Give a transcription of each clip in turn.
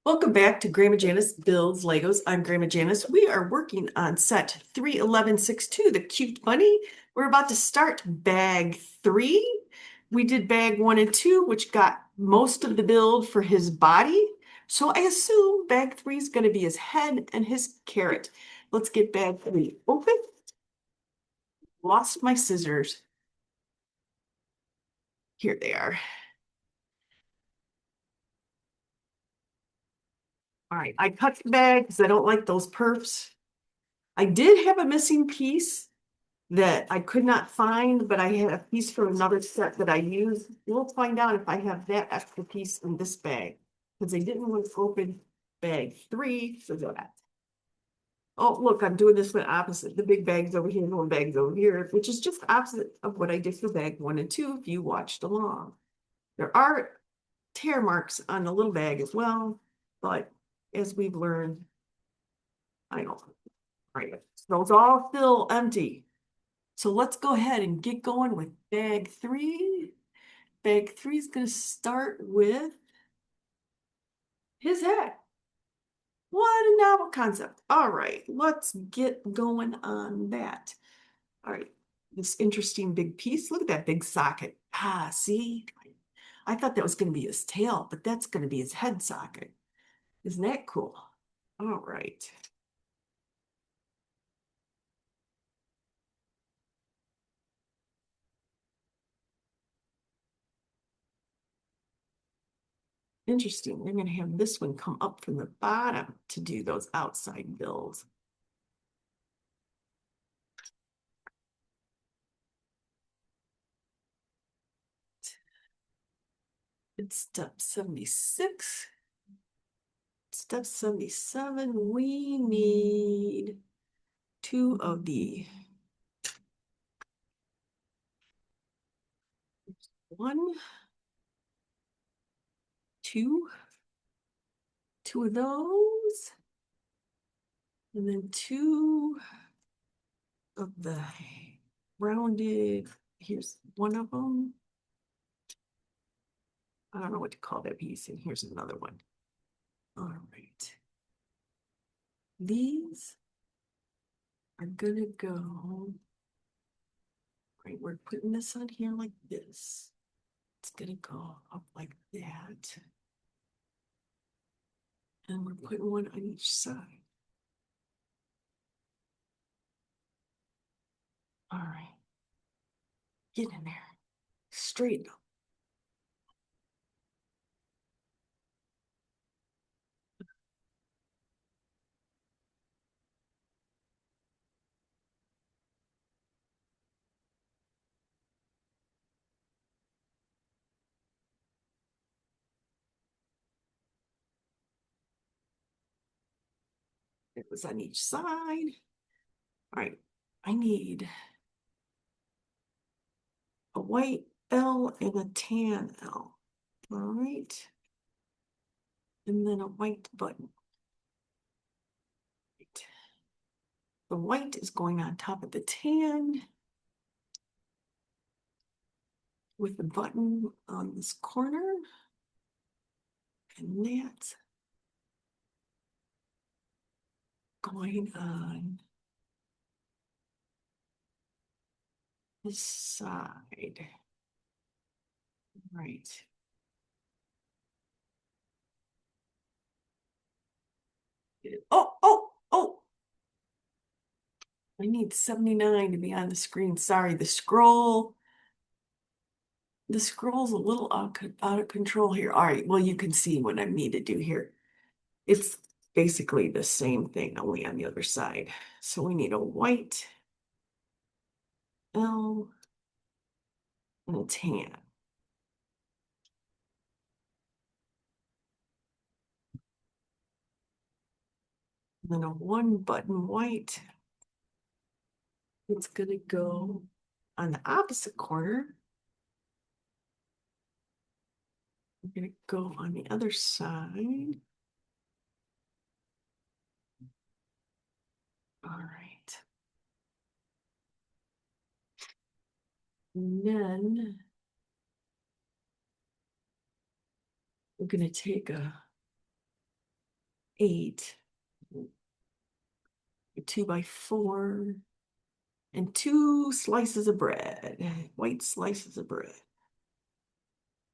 Welcome back to Grandma Janice Builds Legos. I'm Grandma Janice. We are working on set 31162, the cute bunny. We're about to start bag 3. We did bag 1 and 2, which got most of the build for his body. So I assume bag 3 is going to be his head and his carrot. Let's get bag 3 open. Lost my scissors. Here they are. All right, I cut the bag because I don't like those perfs. I did have a missing piece that I could not find, but I had a piece from another set that I used. We'll find out if I have that extra piece in this bag, because they didn't want to open bag 3 for that. Oh, look, I'm doing this one opposite. The big bag's over here, the little bag's over here, which is just opposite of what I did for bag 1 and 2 if you watched along. There are tear marks on the little bag as well, but as we've learned, I don't. Right. Those all still empty. So let's go ahead and get going with bag 3. Bag 3 is going to start with his head. What a novel concept. All right, let's get going on that. All right, this interesting big piece. Look at that big socket. Ah, see? I thought that was going to be his tail, but that's going to be his head socket. Isn't that cool? All right. Interesting. They're going to have this one come up from the bottom to do those outside bills. It's step 76. Step 77, we need 2 of the 1, 2, 2 of those, and then 2 of the rounded, here's 1 of them. I don't know what to call that piece, and here's another one. All right. These are gonna go, right, we're putting this on here like this. It's gonna go up like that. And we're putting one on each side. All right. Get in there. Straighten up. It was on each side. All right. I need a white L and a tan L. All right. And then a white button. Right. The white is going on top of the tan with the button on this corner. And that's going on this side. Right. Oh, oh, oh. I need 79 to be on the screen. Sorry, the scroll's a little out of control here. All right, well, you can see what I need to do here. It's basically the same thing, only on the other side. So we need a white L and a tan. And then a 1 button white. It's gonna go on the opposite corner. We're gonna go on the other side. All right. And then we're gonna take a 8, 2x4, and 2 slices of bread, white slices of bread.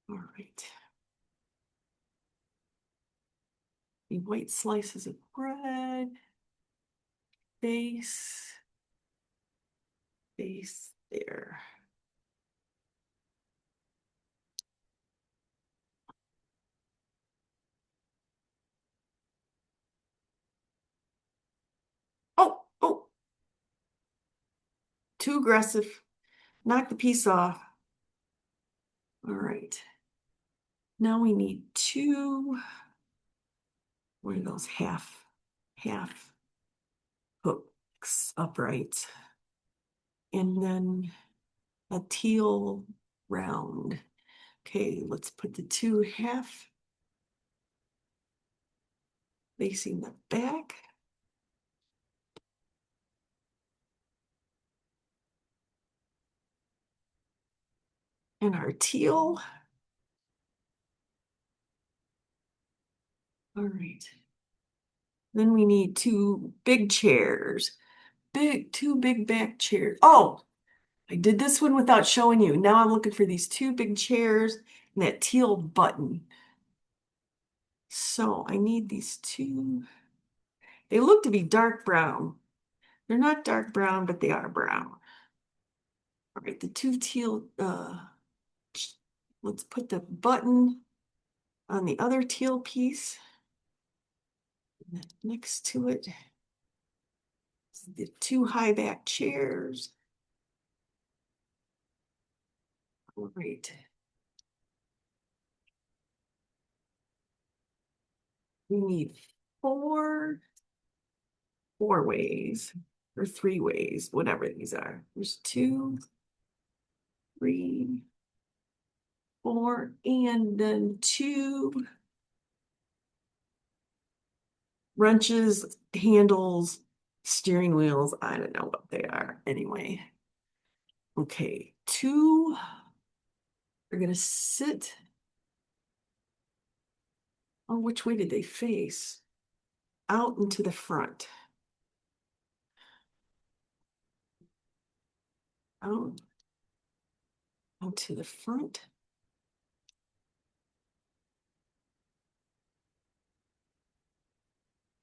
All right. The white slices of bread, base there. Oh, too aggressive. Knock the piece off. All right. Now we need 2, what are those, half hooks upright. And then a teal round. Okay, let's put the 2 half facing the back. And our teal. All right. Then we need 2 big chairs. Two big back chairs. Oh, I did this one without showing you. Now I'm looking for these 2 big chairs and that teal button. So I need these 2. They look to be dark brown. They're not dark brown, but they are brown. All right, the 2 teal, let's put the button on the other teal piece. And then next to it, the 2 high back chairs. All right. We need 4 ways or 3 ways, whatever these are. There's 2, 3, 4, and then 2 wrenches, handles, steering wheels. I don't know what they are. Anyway. Okay, 2 are going to sit. Oh, which way did they face? Out and to the front. Out to the front.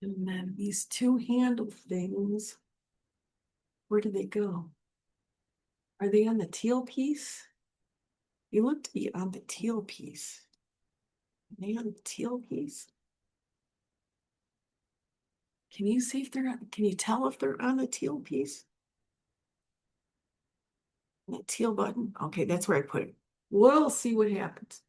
And then these 2 handle things, where do they go? Are they on the teal piece? You look to be on the teal piece. Are they on the teal piece? Can you see if they're can you tell if they're on the teal piece? That teal button. Okay, that's where I put it. We'll see what happens.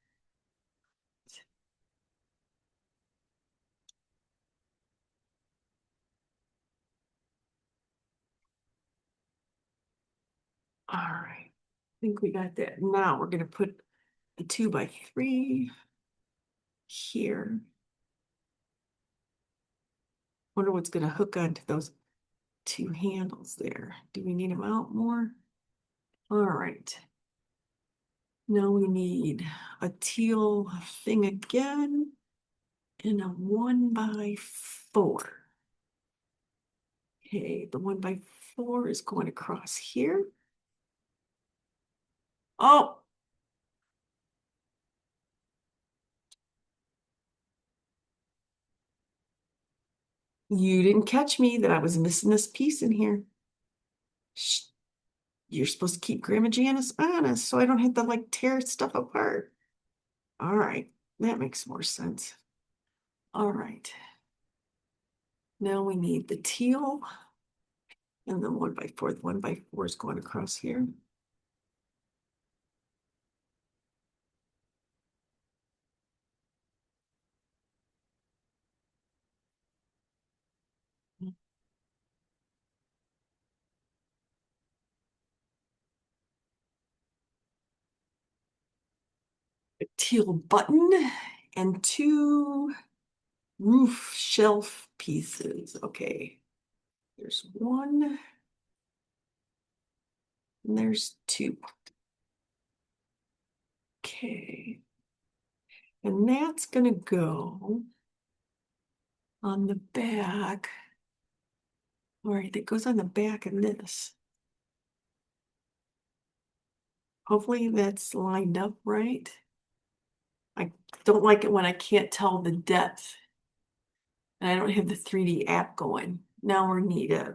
All right. I think we got that. Now we're going to put a 2x3 here. Wonder what's going to hook onto those 2 handles there. Do we need them out more? All right. Now we need a teal thing again and a 1x4. Okay, the 1x4 is going across here. Oh, you didn't catch me that I was missing this piece in here. Shh. You're supposed to keep Grandma Janice honest so I don't have to like tear stuff apart. All right, that makes more sense. All right. Now we need the teal and the 1x4. The 1x4 is going across here. A teal button and 2 roof shelf pieces. Okay, there's 1 and there's 2. Okay, and that's gonna go on the back. All right, that goes on the back of this. Hopefully that's lined up right. I don't like it when I can't tell the depth. And I don't have the 3D app going. Now we need a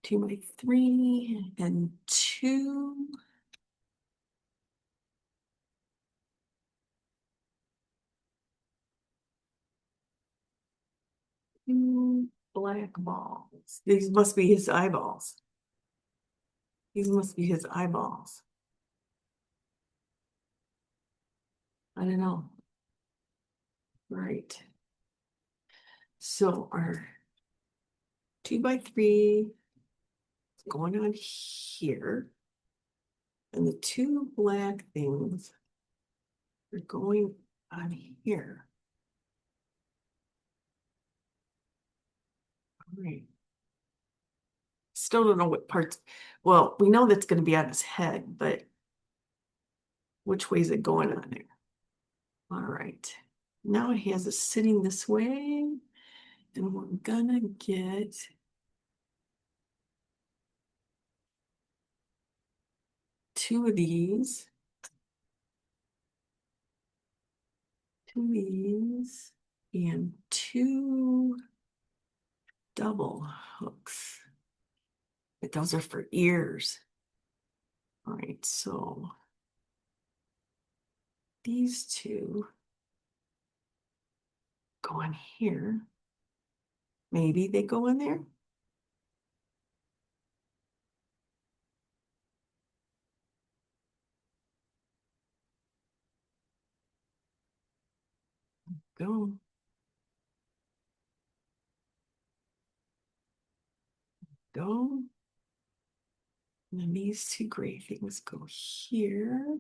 2x3 and 2. Two black balls. These must be his eyeballs. These must be his eyeballs. I don't know. Right. So our 2x3 is going on here. And the two black things are going on here. All right. Still don't know what parts. Well, we know that's going to be on his head, but which way is it going on there? All right. Now he has it sitting this way. And we're gonna get two of these. And two double hooks. But those are for ears. All right, so these two go in here. Maybe they go in there. Go. Go. And then these two gray things go here.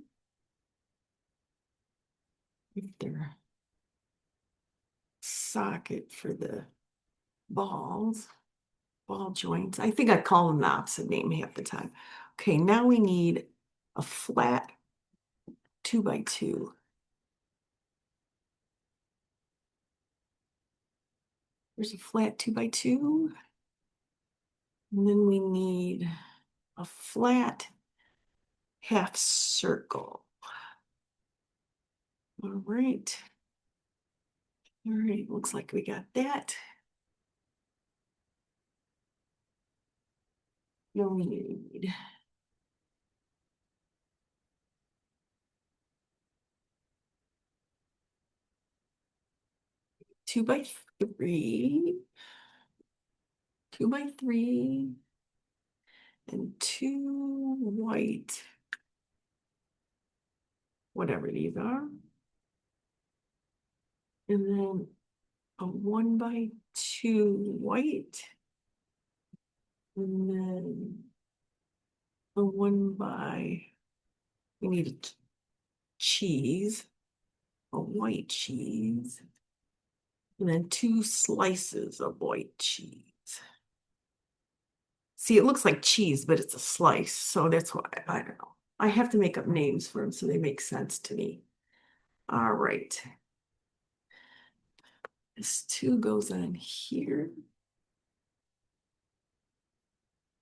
With their socket for the balls. Ball joints. I think I call them the opposite name half the time. Okay, now we need a flat 2x2. There's a flat 2x2. And then we need a flat half circle. All right. All right, looks like we got that. Now we need two by three, and two white, whatever these are. And then a 1x2 white. And then a we need a cheese, a white cheese. And then two slices of white cheese. See, it looks like cheese, but it's a slice. So that's why, I don't know. I have to make up names for them so they make sense to me. All right. This two goes on here.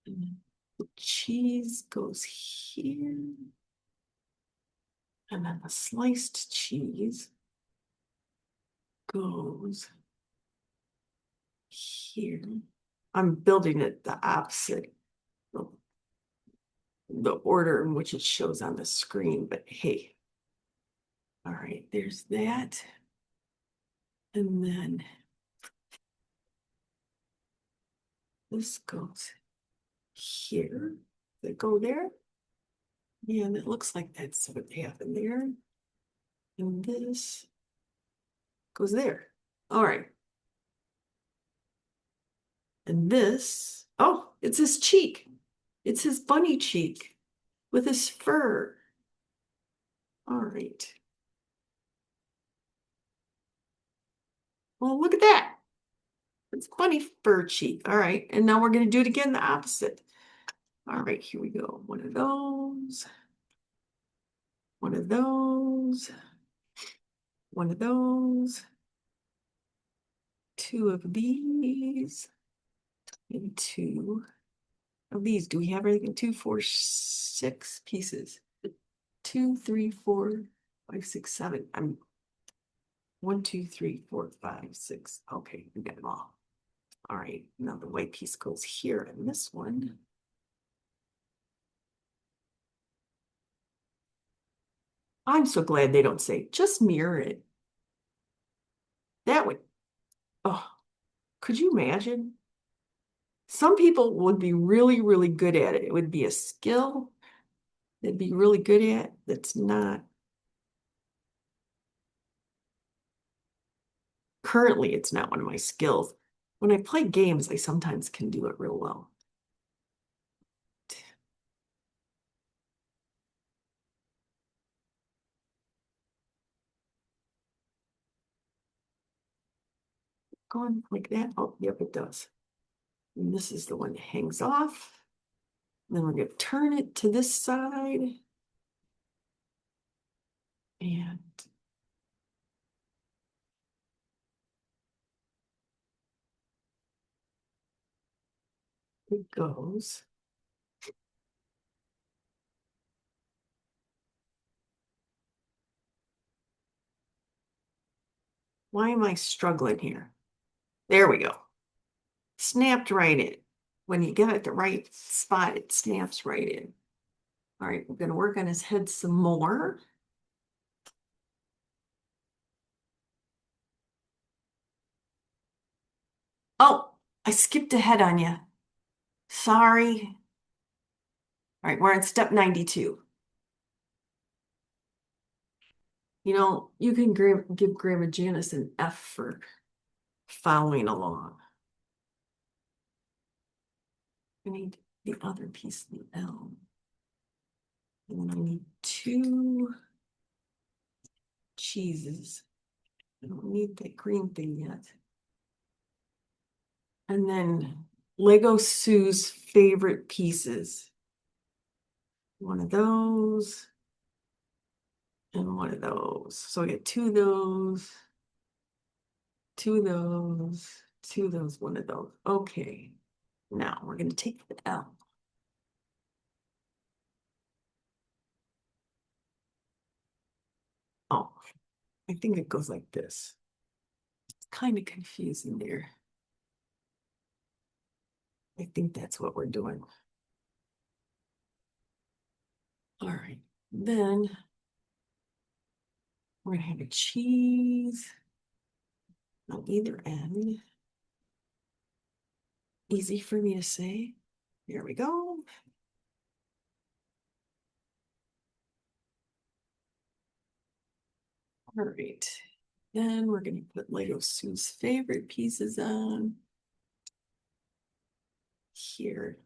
And the cheese goes here. And then the sliced cheese goes here. I'm building it the opposite of the order in which it shows on the screen, but hey. All right, there's that. And then this goes here. Does it go there? Yeah, and it looks like that's what happened there. And this goes there. All right. And this, oh, it's his cheek. It's his bunny cheek with his fur. All right. Well, look at that. It's bunny fur cheek. All right. And now we're going to do it again, the opposite. All right, here we go. One of those. One of those. One of those. 2 of these and 2 of these. Do we have everything? 2, 4, 6 pieces. 2, 3, 4, 5, 6, 7. I'm 1, 2, 3, 4, 5, 6. Okay, we got them all. All right, now the white piece goes here in this one. I'm so glad they don't say, just mirror it. That would, oh, could you imagine? Some people would be really, really good at it. It would be a skill they'd be really good at. That's not, currently, it's not one of my skills. When I play games, I sometimes can do it real well. Going like that. Oh, yep, it does. And this is the one that hangs off. Then we're going to turn it to this side. And it goes. Why am I struggling here? There we go. Snapped right in. When you get it the right spot, it snaps right in. All right, we're going to work on his head some more. Oh, I skipped ahead on you. Sorry. All right, we're on step 92. You know, you can give Grandma Janice an F for following along. I need the other piece of the L. And then I need 2 cheeses. I don't need that green thing yet. And then Lego Sue's favorite pieces. One of those and one of those. So I get 2 of those, 2 of those, 2 of those, 1 of those. Okay. Now we're going to take the L. Oh, I think it goes like this. It's kind of confusing there. I think that's what we're doing. All right. Then we're going to have a cheese on either end. Easy for me to say. Here we go. All right. Then we're going to put Lego Sue's favorite pieces on here.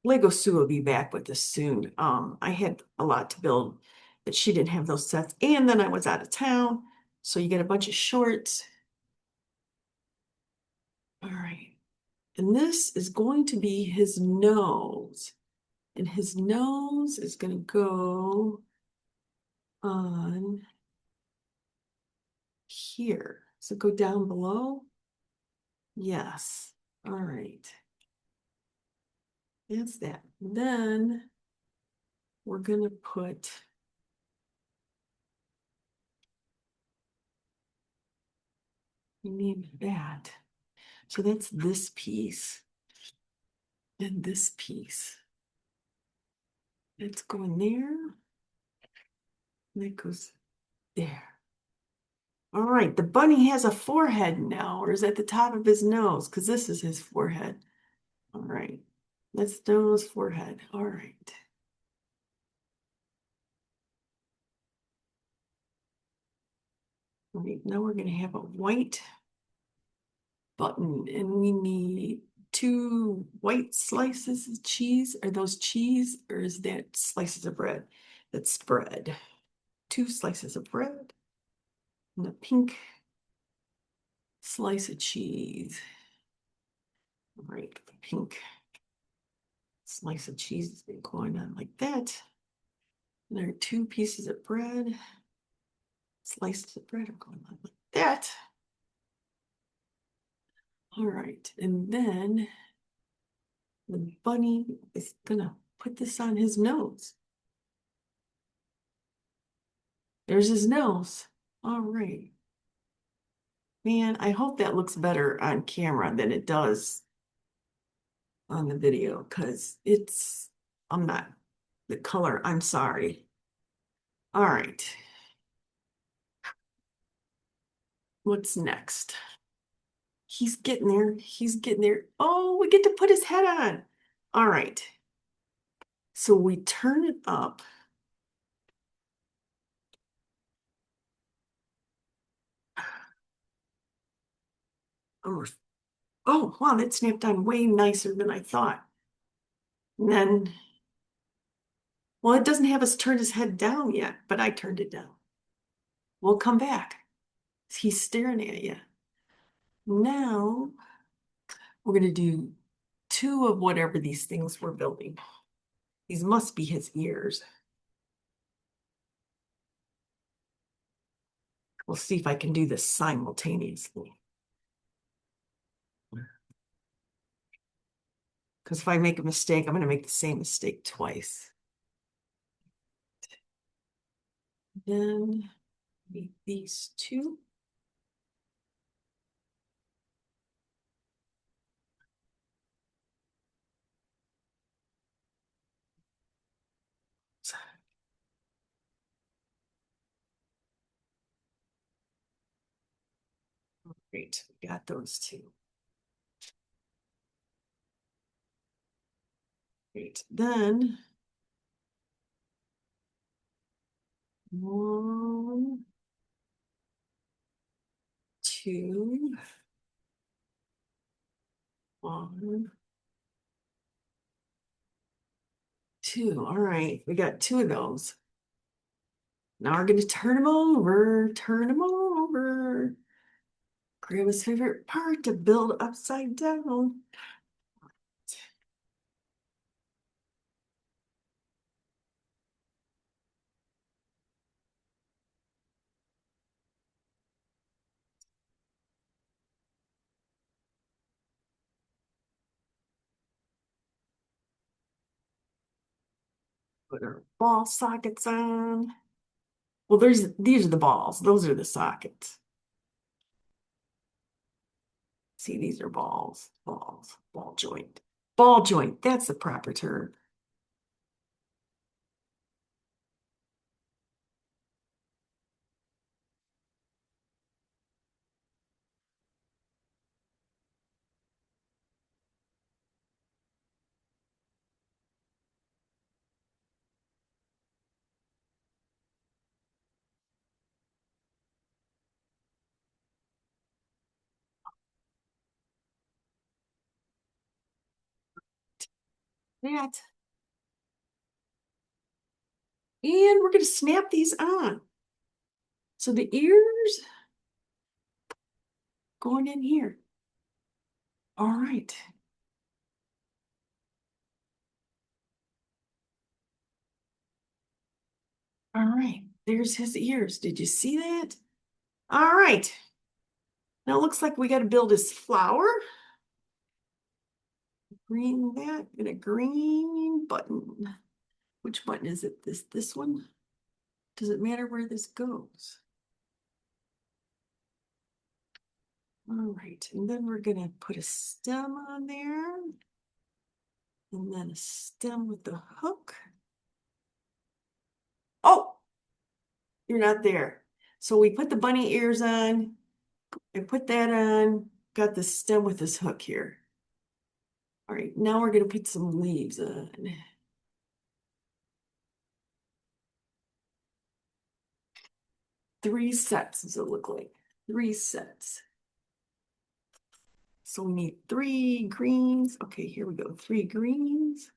Lego Sue will be back with this soon. I had a lot to build, but she didn't have those sets. And then I was out of town. So you get a bunch of shorts. All right. And this is going to be his nose. And his nose is going to go on here. So go down below. Yes. All right. That's that. Then we're going to put we need that. So that's this piece and this piece. It's going there. And it goes there. All right, the bunny has a forehead now, or is at the top of his nose? Because this is his forehead. All right, that's nose, forehead. All right. All right, now we're going to have a white button, and we need 2 white slices of cheese. Are those cheese, or is that slices of bread? That's bread. 2 slices of bread and a pink slice of cheese. All right, the pink slice of cheese has been going on like that. And there are 2 pieces of bread. Slices of bread are going on like that. All right, and then the bunny is gonna put this on his nose. There's his nose. All right. Man, I hope that looks better on camera than it does on the video because I'm not the color. I'm sorry. All right. What's next? He's getting there. He's getting there. Oh, we get to put his head on. All right. So we turn it up. Oh, oh, wow, that snapped on way nicer than I thought. And then, well, it doesn't have us turn his head down yet, but I turned it down. We'll come back. He's staring at you. Now we're going to do two of whatever these things we're building. These must be his ears. We'll see if I can do this simultaneously. Because if I make a mistake, I'm going to make the same mistake twice. Then make these two. Great, we got those two. Great, then one, two, one, two. All right, we got two of those. Now we're going to turn them over, turn them over. Grandma's favorite part to build upside down. Put our ball sockets on. Well, these are the balls. Those are the sockets. See, these are balls, ball joint. Ball joint, that's the proper term. That. And we're going to snap these on. So the ears going in here. All right. All right. There's his ears. Did you see that? All right. Now it looks like we got to build his flower. Green that and a green button. Which button is it? This one? Does it matter where this goes? All right, and then we're gonna put a stem on there. And then a stem with the hook. Oh, you're not there. So we put the bunny ears on and put that on, got the stem with this hook here. All right, now we're gonna put some leaves on. 3 sets does it look like? 3 sets. So we need 3 greens. Okay, here we go. 3 greens.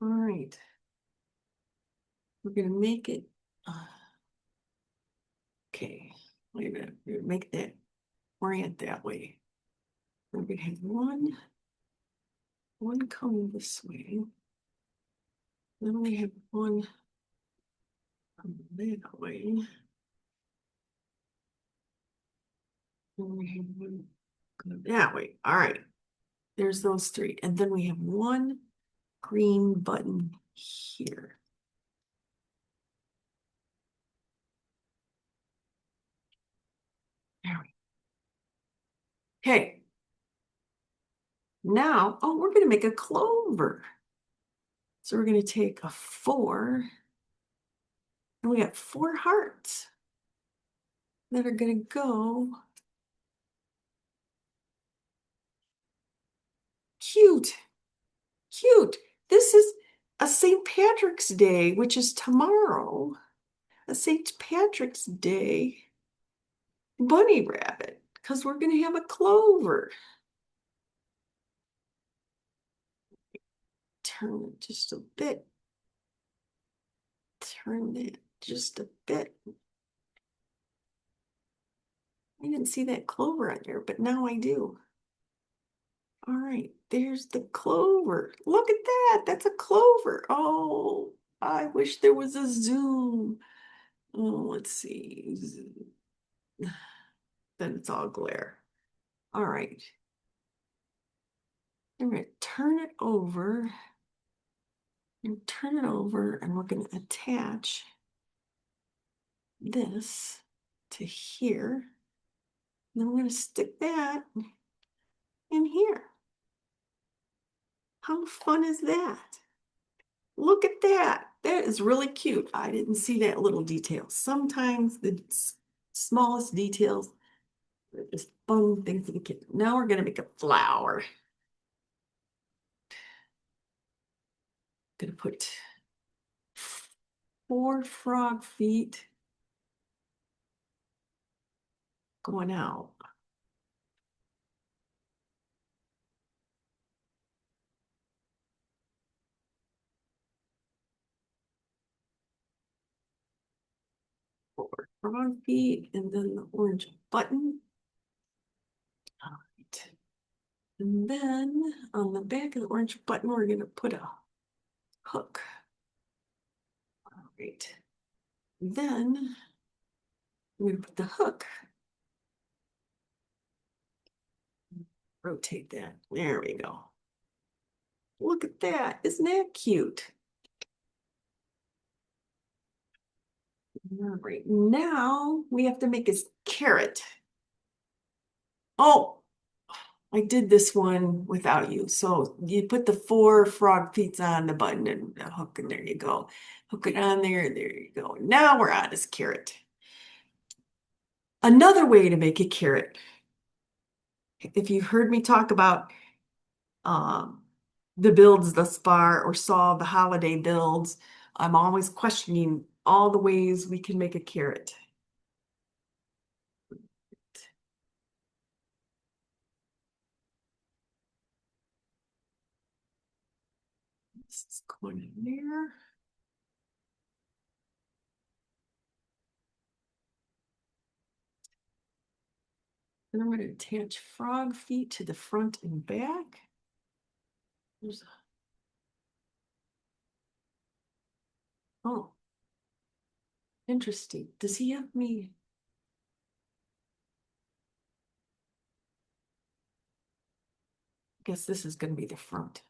All right. We're gonna make it. Okay, wait a minute. We're gonna make that orient that way. We're gonna have one. one coming this way. Then we have one coming that way. Then we have one coming that way. All right. There's those three. And then we have one green button here. There we go. Okay. Now, oh, we're going to make a clover. So we're going to take a 4, and we got 4 hearts that are going to go. Cute, cute. This is a St. Patrick's Day, which is tomorrow. A St. Patrick's Day bunny rabbit, because we're going to have a clover. Turn it just a bit. Turn it just a bit. I didn't see that clover on there, but now I do. All right, there's the clover. Look at that. That's a clover. Oh, I wish there was a zoom. Oh, let's see. Then it's all glare. All right. I'm going to turn it over and we're going to attach this to here. Then we're going to stick that in here. How fun is that? Look at that. That is really cute. I didn't see that little detail. Sometimes the smallest details are just fun things for the kid. Now we're going to make a flower. Going to put 4 frog feet going out. Frog feet, and then the orange button. All right. And then on the back of the orange button, we're going to put a hook. All right. Then we're going to put the hook. Rotate that. There we go. Look at that. Isn't that cute? All right. Now we have to make his carrot. Oh, I did this one without you. So you put the 4 frog feet on the button and the hook, and there you go. Hook it on there. There you go. Now we're on his carrot. Another way to make a carrot. If you've heard me talk about the builds thus far or saw the holiday builds, I'm always questioning all the ways we can make a carrot. This is going in there. And I'm going to attach frog feet to the front and back. There's oh, interesting. Does he have me? I guess this is going to be the front.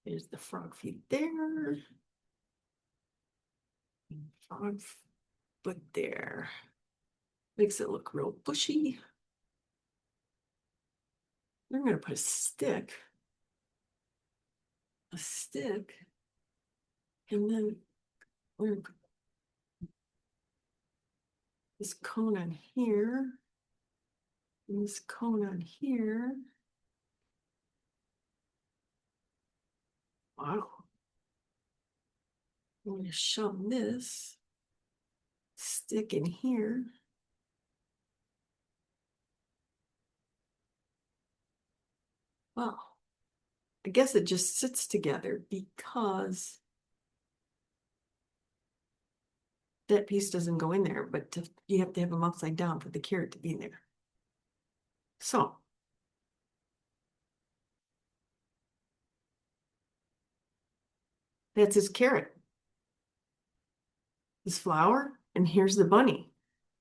There's the frog feet there. And frog foot there. Makes it look real bushy. I'm going to put a stick, and then we're going to put this cone on here, and this cone on here. Wow. I'm going to shove this stick in here. Well, I guess it just sits together because that piece doesn't go in there, but you have to have them upside down for the carrot to be in there. So That's his carrot, his flower, and here's the bunny.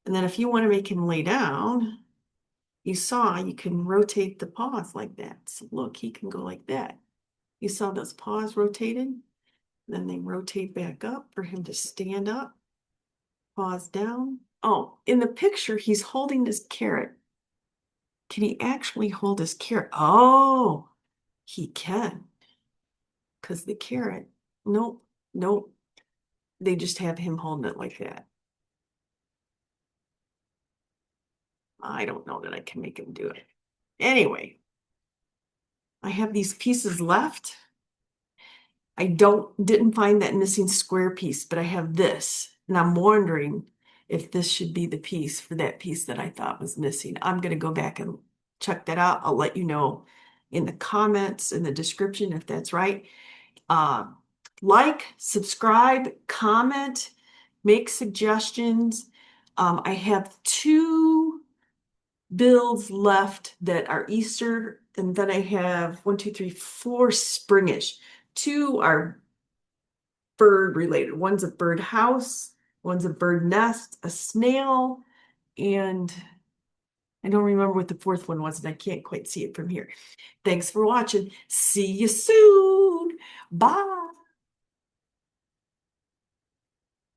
And then if you want to make him lay down, you saw you can rotate the paws like that. So look, he can go like that. You saw those paws rotated? Then they rotate back up for him to stand up, paws down. Oh, in the picture, he's holding his carrot. Can he actually hold his carrot? Oh, he can. Because the carrot, nope, nope. They just have him holding it like that. I don't know that I can make him do it. Anyway, I have these pieces left. I didn't find that missing square piece, but I have this. And I'm wondering if this should be the piece for that piece that I thought was missing. I'm going to go back and check that out. I'll let you know in the comments, in the description, if that's right. Uh, like, subscribe, comment, make suggestions. I have 2 builds left that are Easter, and then I have 1, 2, 3, 4 springish. 2 are bird related. One's a bird house, one's a bird nest, a snail, and I don't remember what the 4th one was, and I can't quite see it from here. Thanks for watching. See you soon. Bye.